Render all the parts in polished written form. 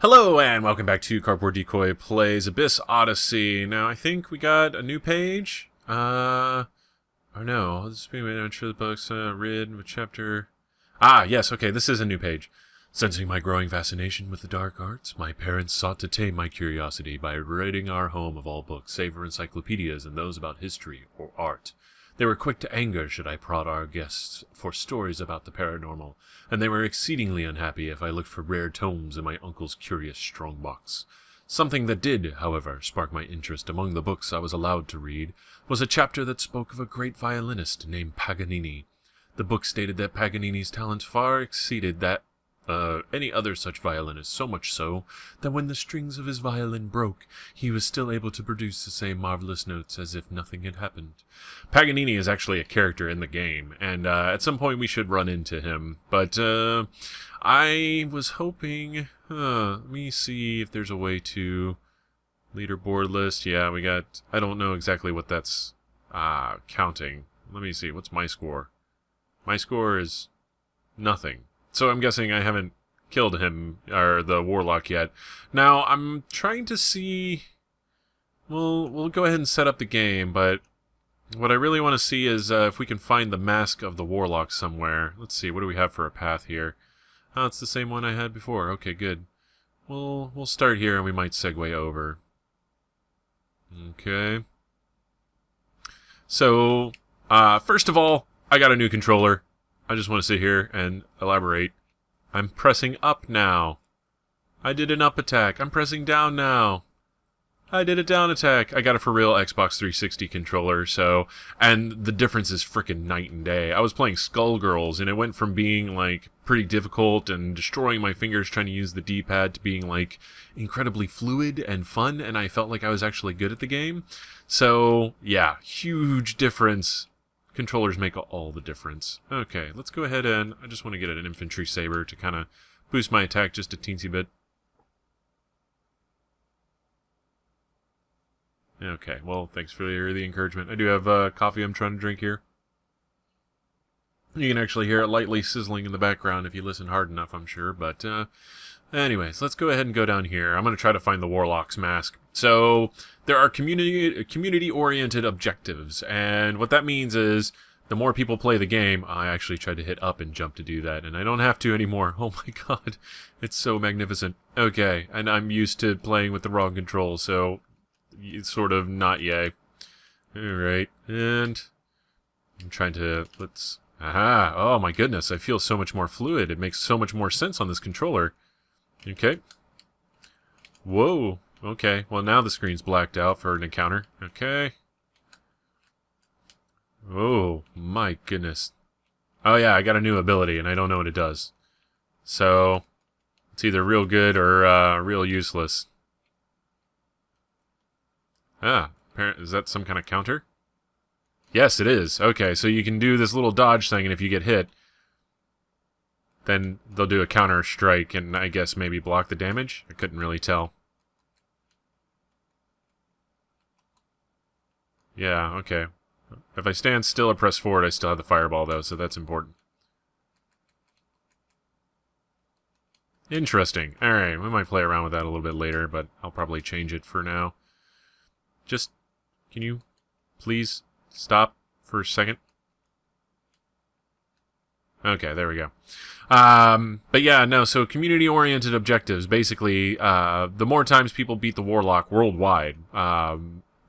Hello and welcome back to Cardboard Decoy Plays Abyss Odyssey. Now I think we got a new page. Or no, this is being made sure the books read with chapter. Yes, okay, this is a new page. Sensing my growing fascination with the dark arts, my parents sought to tame my curiosity by ridding our home of all books, save for encyclopedias and those about history or art. They were quick to anger should I prod our guests for stories about the paranormal, and they were exceedingly unhappy if I looked for rare tomes in my uncle's curious strongbox. Something that did, however, spark my interest among the books I was allowed to read was a chapter that spoke of a great violinist named Paganini. The book stated that Paganini's talent far exceeded that any other such violinist, so much so that when the strings of his violin broke, he was still able to produce the same marvelous notes as if nothing had happened. Paganini is actually a character in the game, and at some point we should run into him, but I was hoping, let me see if there's a way to leaderboard list. Yeah, we got, I don't know exactly what that's counting. Let me see, what's my score? My score is nothing. So I'm guessing I haven't killed him, or the warlock yet. Now, I'm trying to see. We'll go ahead and set up the game, but what I really want to see is if we can find the mask of the warlock somewhere. Let's see, what do we have for a path here? Oh, it's the same one I had before. Okay, good. We'll start here and we might segue over. Okay. So, first of all, I got a new controller. I just want to sit here and elaborate. I'm pressing up now. I did an up attack. I'm pressing down now. I did a down attack. I got a for real Xbox 360 controller, so... And the difference is frickin' night and day. I was playing Skullgirls, and it went from being, like, pretty difficult and destroying my fingers trying to use the D-pad to being, like, incredibly fluid and fun, and I felt like I was actually good at the game. So, yeah, huge difference. Controllers make all the difference. Okay, let's go ahead and... I just want to get an infantry saber to kind of boost my attack just a teensy bit. Okay, well, thanks for the encouragement. I do have coffee I'm trying to drink here. You can actually hear it lightly sizzling in the background if you listen hard enough, I'm sure. But anyways, let's go ahead and go down here. I'm going to try to find the Warlock's mask. So there are community-oriented objectives, and what that means is the more people play the game... I actually tried to hit up and jump to do that, and I don't have to anymore. Oh my god, it's so magnificent. Okay, and I'm used to playing with the wrong controls, so it's sort of not yay. Alright, and I'm trying to... let's... Aha! Oh my goodness, I feel so much more fluid. It makes so much more sense on this controller. Okay. Whoa! Okay, well now the screen's blacked out for an encounter. Okay. Oh, my goodness. Oh yeah, I got a new ability and I don't know what it does. So, it's either real good or real useless. Is that some kind of counter? Yes, it is. Okay, so you can do this little dodge thing, and if you get hit, then they'll do a counter strike and I guess maybe block the damage? I couldn't really tell. Yeah, okay. If I stand still or press forward, I still have the fireball, though, so that's important. Interesting. Alright, we might play around with that a little bit later, but I'll probably change it for now. Just, can you please stop for a second? Okay, there we go. But yeah, no, so community-oriented objectives. Basically, the more times people beat the Warlock worldwide,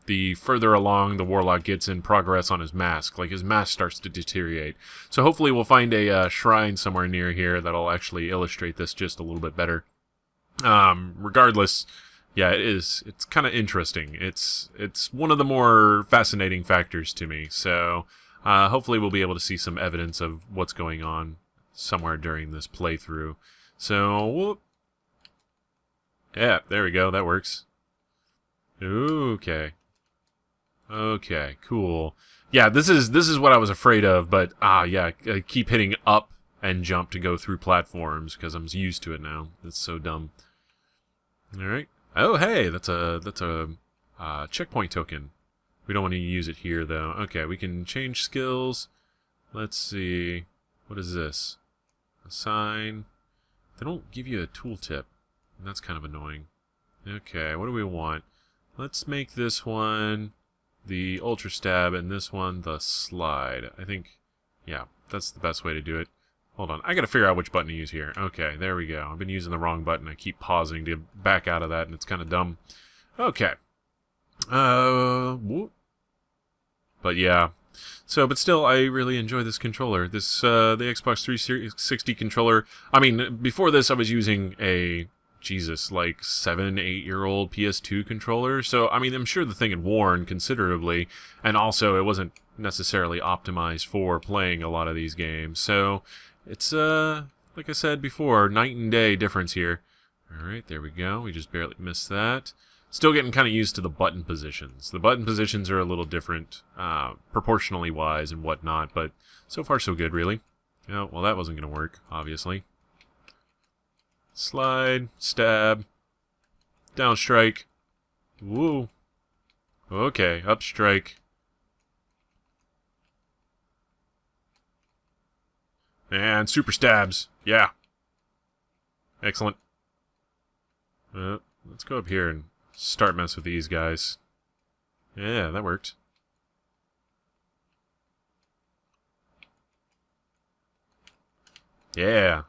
the further along the Warlock gets in progress on his mask. Like, his mask starts to deteriorate. So hopefully we'll find a shrine somewhere near here that'll actually illustrate this just a little bit better. Regardless, yeah, it's kind of interesting. It's one of the more fascinating factors to me. So hopefully we'll be able to see some evidence of what's going on somewhere during this playthrough. So, whoop. Yeah, there we go. That works. Okay. Okay, cool. Yeah, this is what I was afraid of, but yeah, I keep hitting up and jump to go through platforms because I'm used to it now. It's so dumb. All right. Oh, hey, that's a checkpoint token. We don't want to use it here though. Okay, we can change skills. Let's see. What is this? Assign. They don't give you a tooltip. That's kind of annoying. Okay, what do we want? Let's make this one the Ultra Stab and this one the Slide. I think, yeah, that's the best way to do it. Hold on, I gotta figure out which button to use here. Okay, there we go. I've been using the wrong button. I keep pausing to back out of that, and it's kind of dumb. Okay. Whoop. But yeah. So, but still, I really enjoy this controller. This, the Xbox 360 controller. I mean, before this, I was using a, Jesus, like 7, 8-year-old PS2 controller. So, I mean, I'm sure the thing had worn considerably. And also, it wasn't necessarily optimized for playing a lot of these games. So, it's, like I said before, night and day difference here. Alright, there we go. We just barely missed that. Still getting kind of used to the button positions. The button positions are a little different, proportionally wise and whatnot, but so far so good, really. Oh, well, that wasn't going to work, obviously. Slide, stab, down strike. Woo. Okay, up strike. And super stabs. Yeah. Excellent. Let's go up here and start mess with these guys. Yeah, that worked. Yeah,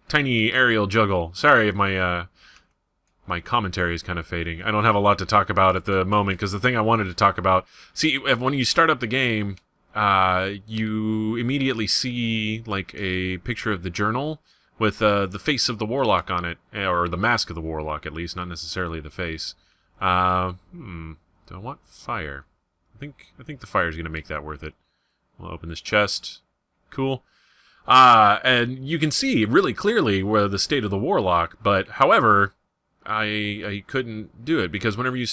tiny aerial juggle. Sorry if my my commentary is kind of fading. I don't have a lot to talk about at the moment because the thing I wanted to talk about. See, when you start up the game, you immediately see like a picture of the journal with the face of the warlock on it, or the mask of the warlock at least, not necessarily the face. Do I want fire? I think the fire is going to make that worth it. We'll open this chest. Cool. And you can see really clearly where the state of the warlock, but however, I couldn't do it because whenever I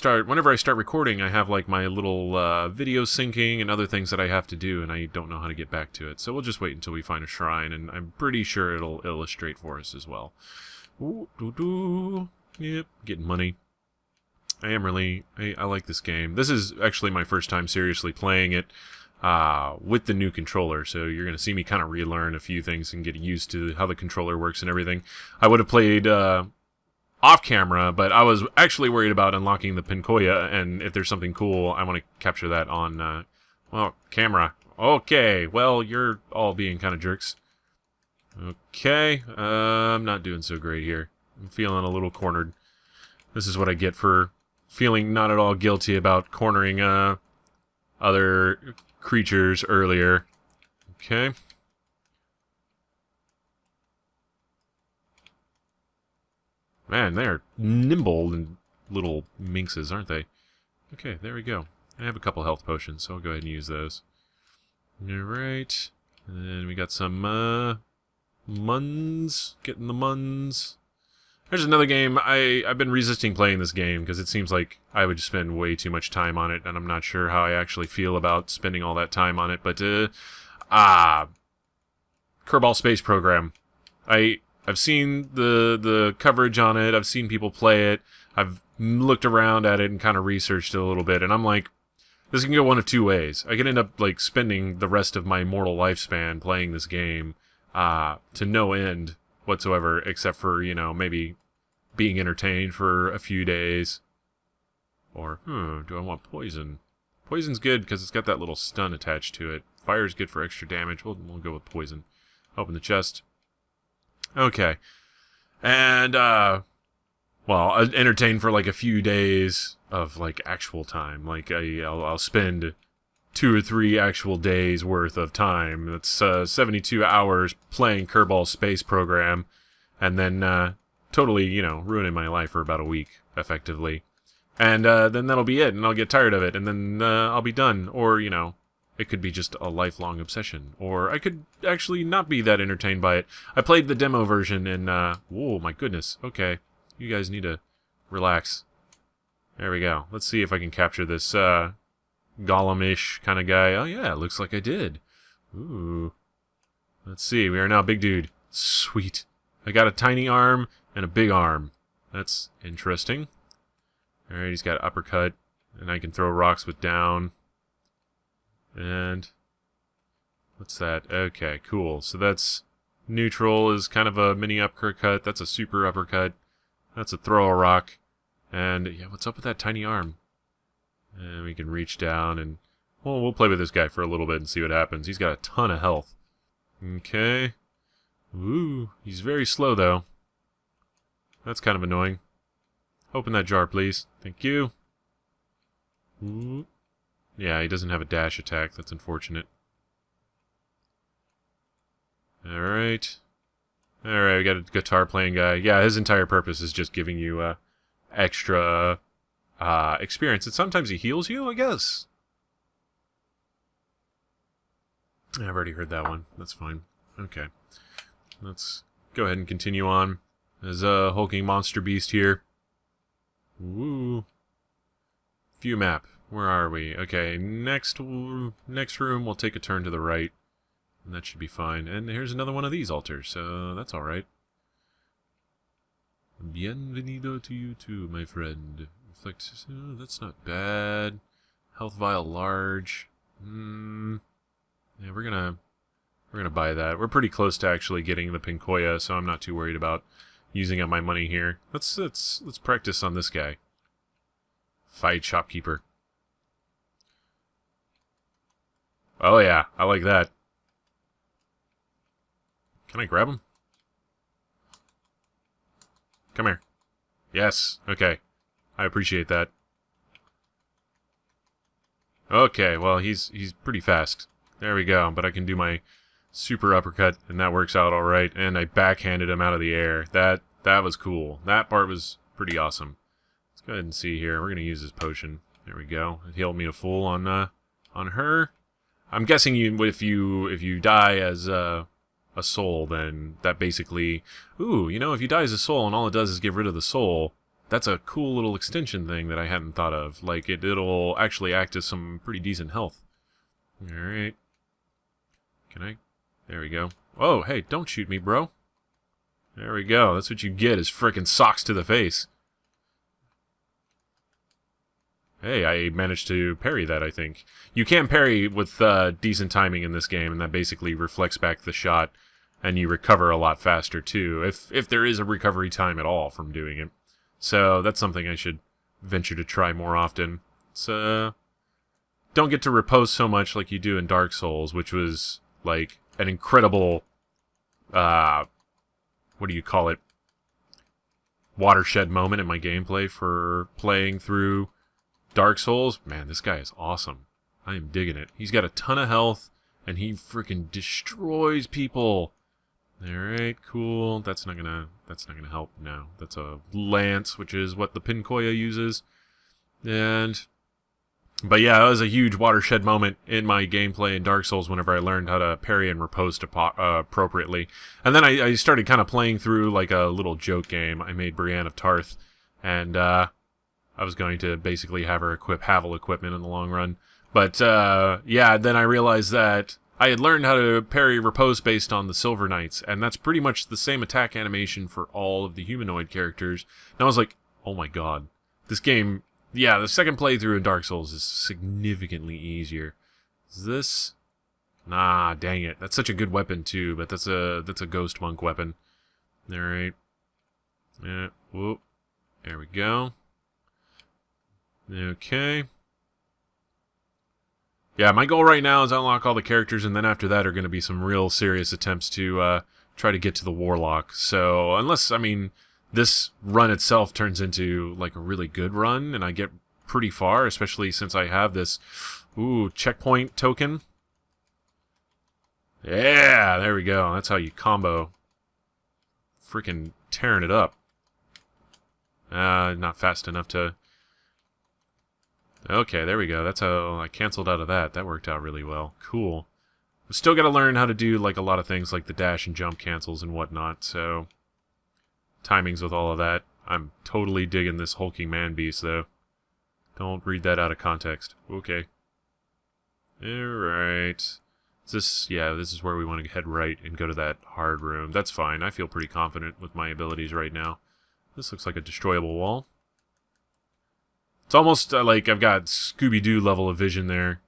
start recording, I have like my little video syncing and other things that I have to do, and I don't know how to get back to it. So we'll just wait until we find a shrine, and I'm pretty sure it'll illustrate for us as well. Yep, getting money. I like this game. This is actually my first time seriously playing it with the new controller, so you're going to see me kind of relearn a few things and get used to how the controller works and everything. I would have played off camera, but I was actually worried about unlocking the Pinkoya, and if there's something cool, I want to capture that on, well, camera. Okay, well, you're all being kind of jerks. Okay, I'm not doing so great here. I'm feeling a little cornered. This is what I get for feeling not at all guilty about cornering other creatures earlier. Okay. Man, they're nimble and little minxes, aren't they? Okay, there we go. I have a couple health potions, so I'll go ahead and use those. Alright. And then we got some muns. Getting the muns. There's another game. I've been resisting playing this game because it seems like I would spend way too much time on it, and I'm not sure how I actually feel about spending all that time on it. But Kerbal Space Program. I've seen the coverage on it. I've seen people play it. I've looked around at it and kind of researched it a little bit, and I'm like, this can go one of two ways. I could end up like spending the rest of my mortal lifespan playing this game to no end whatsoever, except for, you know, maybe being entertained for a few days. Or, do I want poison? Poison's good because it's got that little stun attached to it. Fire's good for extra damage. We'll go with poison. Open the chest. Okay. And, well, entertained for like a few days of like actual time. Like, I'll spend 2 or 3 actual days worth of time. That's 72 hours playing Kerbal Space Program, and then totally, you know, ruining my life for about a week, effectively. And then that'll be it, and I'll get tired of it, and then I'll be done. Or, you know, it could be just a lifelong obsession. Or I could actually not be that entertained by it. I played the demo version, and, whoa, my goodness. Okay, you guys need to relax. There we go. Let's see if I can capture this, Gollum-ish kind of guy. Oh yeah, it looks like I did. Ooh. Let's see, we are now big dude. Sweet. I got a tiny arm and a big arm. That's interesting. Alright, he's got uppercut, and I can throw rocks with down. And what's that? Okay, cool. So that's neutral is kind of a mini uppercut. That's a super uppercut. That's a throw a rock. And, yeah, what's up with that tiny arm? And we can reach down and... Well, we'll play with this guy for a little bit and see what happens. He's got a ton of health. Okay. Ooh, he's very slow, though. That's kind of annoying. Open that jar, please. Thank you. Ooh. Yeah, he doesn't have a dash attack. That's unfortunate. Alright. Alright, we got a guitar playing guy. Yeah, his entire purpose is just giving you extra experience. And sometimes he heals you, I guess. I've already heard that one. That's fine. Okay. Let's go ahead and continue on. There's a hulking monster beast here. Woo. View map. Where are we? Okay, next room, we'll take a turn to the right. And that should be fine. And here's another one of these altars, so that's alright. Bienvenido to you too, my friend. Reflect. Oh, that's not bad. Health vial large. Yeah, we're gonna buy that. We're pretty close to actually getting the Pinkoya, so I'm not too worried about using up my money here. Let's practice on this guy. Fight shopkeeper. Oh yeah, I like that. Can I grab him? Come here. Yes, okay. I appreciate that. Okay, well, he's pretty fast. There we go, but I can do my super uppercut, and that works out alright, and I backhanded him out of the air. That was cool. That part was pretty awesome. Let's go ahead and see here. We're going to use this potion. There we go. It healed me to full on her. I'm guessing if you die as a soul, then that basically... Ooh, you know, if you die as a soul and all it does is get rid of the soul, that's a cool little extension thing that I hadn't thought of. Like, it'll actually act as some pretty decent health. Alright. Can I... There we go. Oh, hey, don't shoot me, bro. There we go. That's what you get, is frickin' socks to the face. Hey, I managed to parry that, I think. You can parry with decent timing in this game, and that basically reflects back the shot, and you recover a lot faster, too, if there is a recovery time at all from doing it. So, that's something I should venture to try more often. So, don't get to repose so much like you do in Dark Souls, which was, like, an incredible, what do you call it, watershed moment in my gameplay for playing through Dark Souls. Man, this guy is awesome. I am digging it. He's got a ton of health, and he freaking destroys people. Alright, cool. That's not gonna help now. That's a lance, which is what the Pinkoya uses. But yeah, it was a huge watershed moment in my gameplay in Dark Souls whenever I learned how to parry and riposte appropriately. And then I started kind of playing through like a little joke game. I made Brienne of Tarth, and I was going to basically have her equip Havel equipment in the long run. But yeah, then I realized that I had learned how to parry riposte based on the Silver Knights, and that's pretty much the same attack animation for all of the humanoid characters. And I was like, oh my god, this game... Yeah, the second playthrough in Dark Souls is significantly easier. Is this? Nah, dang it. That's such a good weapon too, but that's a ghost monk weapon. Alright. Yeah, whoop. There we go. Okay. Yeah, my goal right now is unlock all the characters, and then after that are going to be some real serious attempts to try to get to the Warlock. So, unless, I mean... this run itself turns into, like, a really good run, and I get pretty far, especially since I have this, checkpoint token. Yeah, there we go. That's how you combo. Freaking tearing it up. Not fast enough to... Okay, there we go. That's how I canceled out of that. That worked out really well. Cool. I've still got to learn how to do, like, a lot of things, like the dash and jump cancels and whatnot, so... timings with all of that. I'm totally digging this hulking man beast, though. Don't read that out of context. Okay. Alright. This is where we want to head right and go to that hard room. That's fine. I feel pretty confident with my abilities right now. This looks like a destroyable wall. It's almost like I've got Scooby-Doo level of vision there.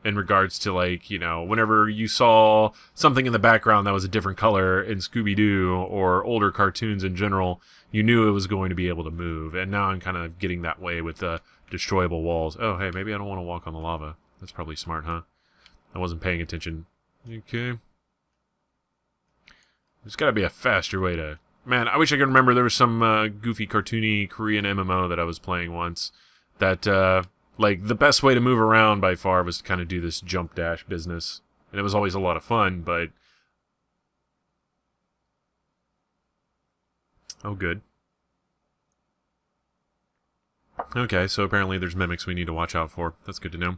in regards to, like, you know, whenever you saw something in the background that was a different color in Scooby-Doo or older cartoons in general, you knew it was going to be able to move. And now I'm kind of getting that way with the destroyable walls. Oh, hey, maybe I don't want to walk on the lava. That's probably smart, huh? I wasn't paying attention. Okay. There's got to be a faster way to... Man, I wish I could remember there was some goofy, cartoony Korean MMO that I was playing once that, like, the best way to move around by far was to kind of do this jump dash business. And it was always a lot of fun, but... Oh, good. Okay, so apparently there's mimics we need to watch out for. That's good to know.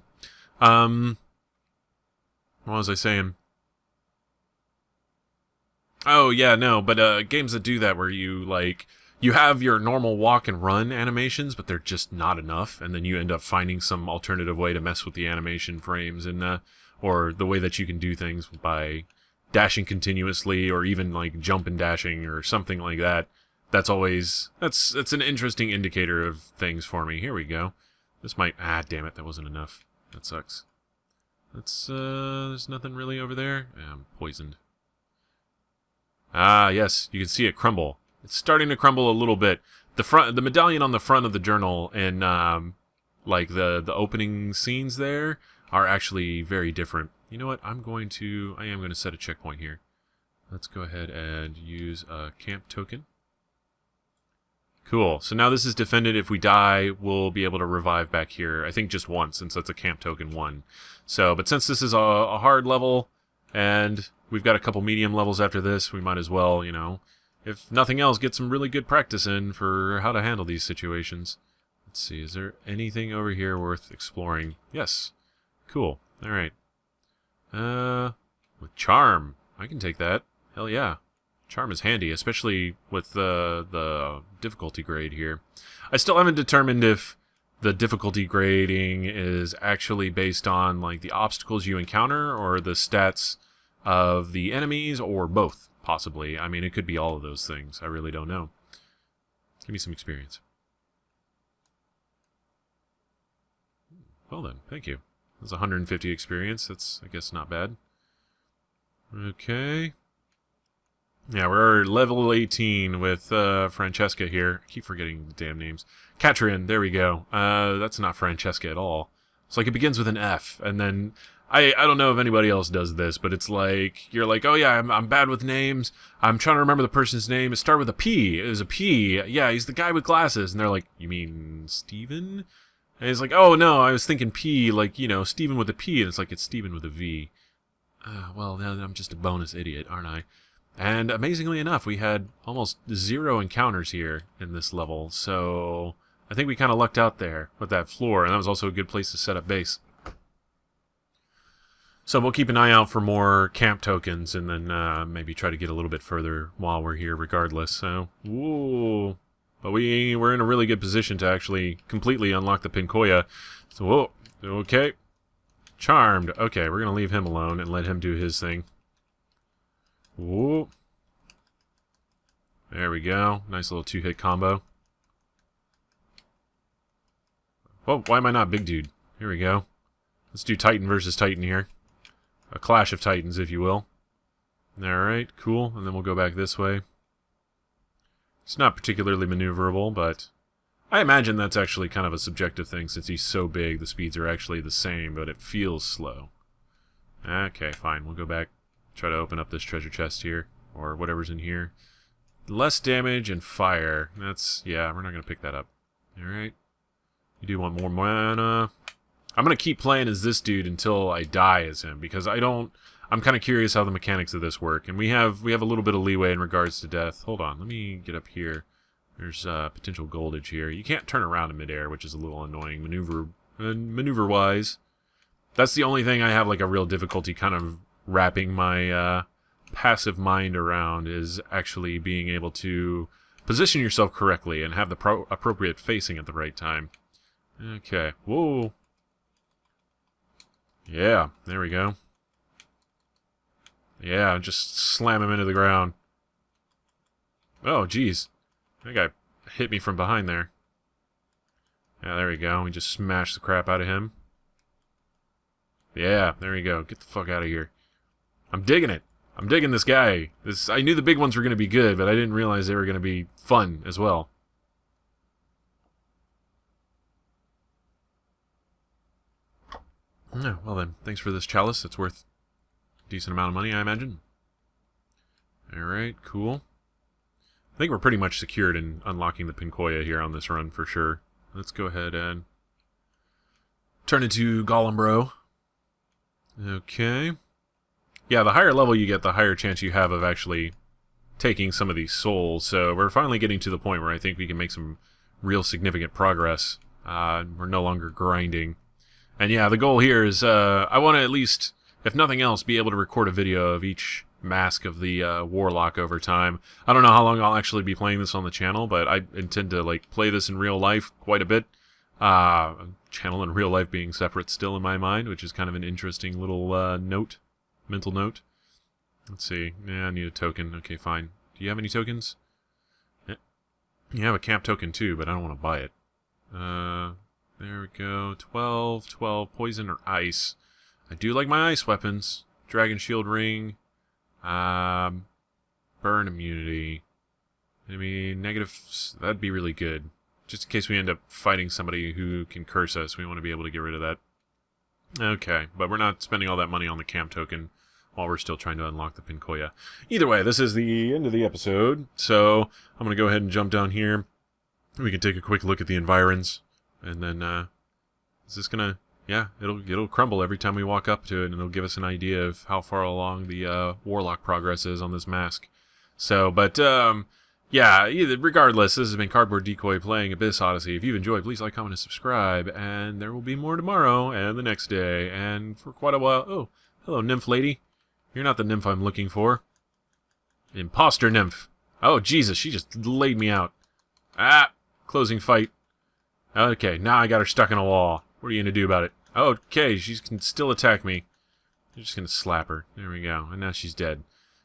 What was I saying? Oh, yeah, no, but games that do that where you, like, you have your normal walk and run animations, but they're just not enough, and then you end up finding some alternative way to mess with the animation frames, and or the way that you can do things by dashing continuously, or even, like, jump and dashing, or something like that. That's always, that's an interesting indicator of things for me. Here we go. This might, damn it, that wasn't enough. That sucks. That's, there's nothing really over there. I'm poisoned. Ah, yes, you can see it crumble. It's starting to crumble a little bit. The medallion on the front of the journal and like the opening scenes there are actually very different. You know what? I am going to set a checkpoint here. Let's go ahead and use a camp token. Cool. So now this is defended. If we die, we'll be able to revive back here. I think just once, since that's a camp token 1. So, but since this is a hard level, and we've got a couple medium levels after this, we might as well, you know, if nothing else, get some really good practice in for how to handle these situations. Let's see, is there anything over here worth exploring? Yes. Cool. Alright. With charm. I can take that. Hell yeah. Charm is handy, especially with the difficulty grade here. I still haven't determined if the difficulty grading is actually based on, like, the obstacles you encounter or the stats of the enemies, or both, possibly. I mean, it could be all of those things. I really don't know. Give me some experience. Well then, thank you. That's 150 experience. That's, I guess, not bad. Okay. Yeah, we're level 18 with Francesca here. I keep forgetting the damn names. Katrin, there we go. That's not Francesca at all. It's like it begins with an F, and then I don't know if anybody else does this, but it's like you're like, oh yeah, I'm bad with names. I'm trying to remember the person's name. It started with a P. It was a P. Yeah, he's the guy with glasses, and they're like, you mean Steven? And he's like, oh no, I was thinking P, like, you know, Steven with a P, and it's like it's Steven with a V. Well, then I'm just a bonus idiot, aren't I? And amazingly enough, we had almost 0 encounters here in this level, so I think we kind of lucked out there with that floor, and that was also a good place to set up base. So we'll keep an eye out for more camp tokens, and then maybe try to get a little bit further while we're here regardless. So, whoa. But we're in a really good position to actually completely unlock the Pinkoya. So, whoa, okay. Charmed. Okay, we're going to leave him alone and let him do his thing. Whoa. There we go. Nice little 2-hit combo. Whoa, why am I not big dude? Here we go. Let's do Titan versus Titan here. A clash of titans, if you will. Alright, cool. And then we'll go back this way. It's not particularly maneuverable, but I imagine that's actually kind of a subjective thing. Since he's so big, the speeds are actually the same, but it feels slow. Okay, fine. We'll go back. Try to open up this treasure chest here, or whatever's in here. Less damage and fire. That's, yeah, we're not going to pick that up. Alright. You do want more mana. I'm going to keep playing as this dude until I die as him, because I'm kind of curious how the mechanics of this work, and we have a little bit of leeway in regards to death. Hold on, let me get up here. There's potential goldage here. You can't turn around in midair, which is a little annoying maneuver-wise. That's the only thing I have, like, a real difficulty kind of wrapping my passive mind around, is actually being able to position yourself correctly and have the appropriate facing at the right time. Okay. Whoa. Yeah, there we go. Yeah, just slam him into the ground. Oh, jeez. That guy hit me from behind there. Yeah, there we go. We just smashed the crap out of him. Yeah, there you go. Get the fuck out of here. I'm digging it. I'm digging this guy. I knew the big ones were going to be good, but I didn't realize they were going to be fun as well. Oh, well then, thanks for this chalice. It's worth a decent amount of money, I imagine. Alright, cool. I think we're pretty much secured in unlocking the Pinkoya here on this run for sure. Let's go ahead and turn into Golem Bro. Okay. Yeah, the higher level you get, the higher chance you have of actually taking some of these souls. So we're finally getting to the point where I think we can make some real significant progress. We're no longer grinding. And yeah, the goal here is I want to at least, if nothing else, be able to record a video of each mask of the Warlock over time. I don't know how long I'll actually be playing this on the channel, but I intend to like play this in real life quite a bit. Channel and real life being separate still in my mind, which is kind of an interesting little mental note. Let's see. Yeah, I need a token. Okay, fine. Do you have any tokens? Yeah. You have a camp token too, but I don't want to buy it. There we go. 12, poison or ice. I do like my ice weapons. Dragon shield ring. Burn immunity. I mean, negative. That'd be really good. Just in case we end up fighting somebody who can curse us, we want to be able to get rid of that. Okay, but we're not spending all that money on the camp token while we're still trying to unlock the Pinkoya. Either way, this is the end of the episode, so I'm going to go ahead and jump down here. We can take a quick look at the environs, and then, is this going to, yeah, it'll crumble every time we walk up to it, and it'll give us an idea of how far along the Warlock progress is on this mask. So, but, yeah, regardless, this has been Cardboard Decoy playing Abyss Odyssey. If you've enjoyed, please like, comment, and subscribe. And there will be more tomorrow and the next day and for quite a while. Oh, hello, nymph lady. You're not the nymph I'm looking for. Imposter nymph. Oh, Jesus, she just laid me out. Ah, closing fight. Okay, now I got her stuck in a wall. What are you going to do about it? Okay, she can still attack me. I'm just going to slap her. There we go. And now she's dead.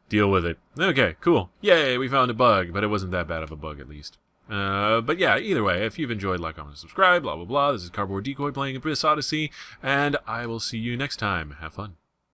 Deal with it. Okay, cool. Yay, we found a bug, but it wasn't that bad of a bug, at least. But yeah, either way, if you've enjoyed, like, comment, subscribe, blah, blah, blah. This is Cardboard Decoy playing Abyss Odyssey, and I will see you next time. Have fun.